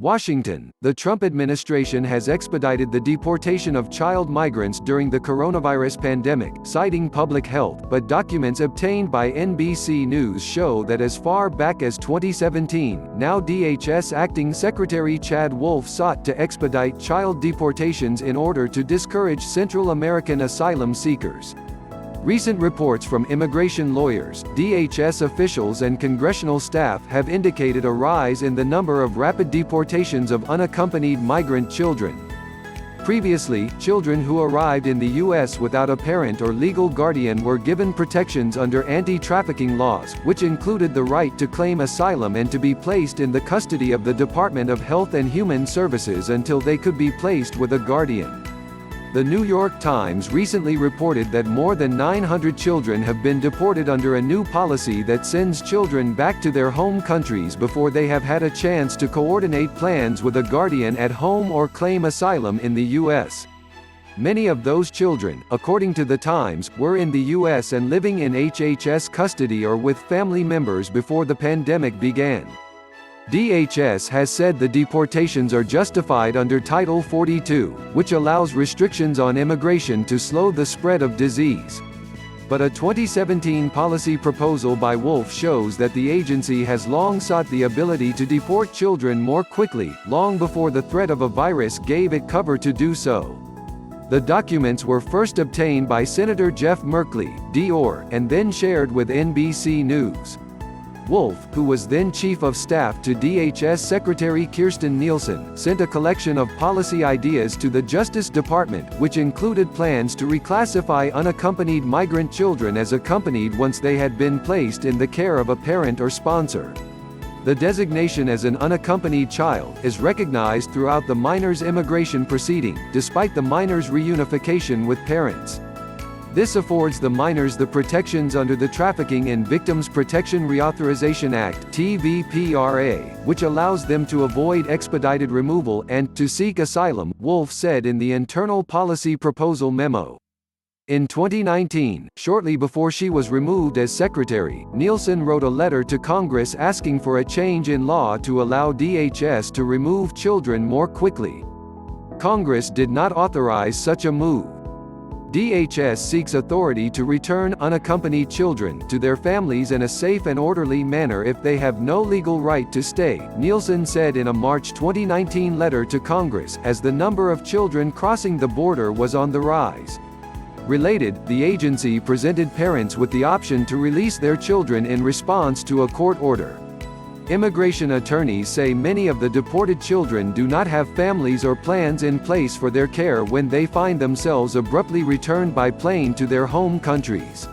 Washington, the Trump administration has expedited the deportation of child migrants during the coronavirus pandemic, citing public health, but documents obtained by NBC News show that as far back as 2017, now DHS Acting Secretary Chad Wolf sought to expedite child deportations in order to discourage Central American asylum seekers. Recent reports from immigration lawyers, DHS officials and congressional staff have indicated a rise in the number of rapid deportations of unaccompanied migrant children. Previously, children who arrived in the U.S. without a parent or legal guardian were given protections under anti-trafficking laws, which included the right to claim asylum and to be placed in the custody of the Department of Health and Human Services until they could be placed with a guardian. The New York Times recently reported that more than 900 children have been deported under a new policy that sends children back to their home countries before they have had a chance to coordinate plans with a guardian at home or claim asylum in the U.S. Many of those children, according to the Times, were in the U.S. and living in HHS custody or with family members before the pandemic began. DHS has said the deportations are justified under Title 42, which allows restrictions on immigration to slow the spread of disease. But a 2017 policy proposal by Wolf shows that the agency has long sought the ability to deport children more quickly, long before the threat of a virus gave it cover to do so. The documents were first obtained by Senator Jeff Merkley, D.O.R., and then shared with NBC News. Wolf, who was then Chief of Staff to DHS Secretary Kirstjen Nielsen, sent a collection of policy ideas to the Justice Department, which included plans to reclassify unaccompanied migrant children as accompanied once they had been placed in the care of a parent or sponsor. The designation as an unaccompanied child is recognized throughout the minor's immigration proceeding, despite the minor's reunification with parents. This affords the minors the protections under the Trafficking in Victims Protection Reauthorization Act (TVPRA), which allows them to avoid expedited removal and to seek asylum, Wolf said in the Internal Policy Proposal memo. In 2019, shortly before she was removed as secretary, Nielsen wrote a letter to Congress asking for a change in law to allow DHS to remove children more quickly. Congress did not authorize such a move. DHS seeks authority to return unaccompanied children to their families in a safe and orderly manner if they have no legal right to stay, Nielsen said in a March 2019 letter to Congress, as the number of children crossing the border was on the rise. Related, the agency presented parents with the option to release their children in response to a court order. Immigration attorneys say many of the deported children do not have families or plans in place for their care when they find themselves abruptly returned by plane to their home countries.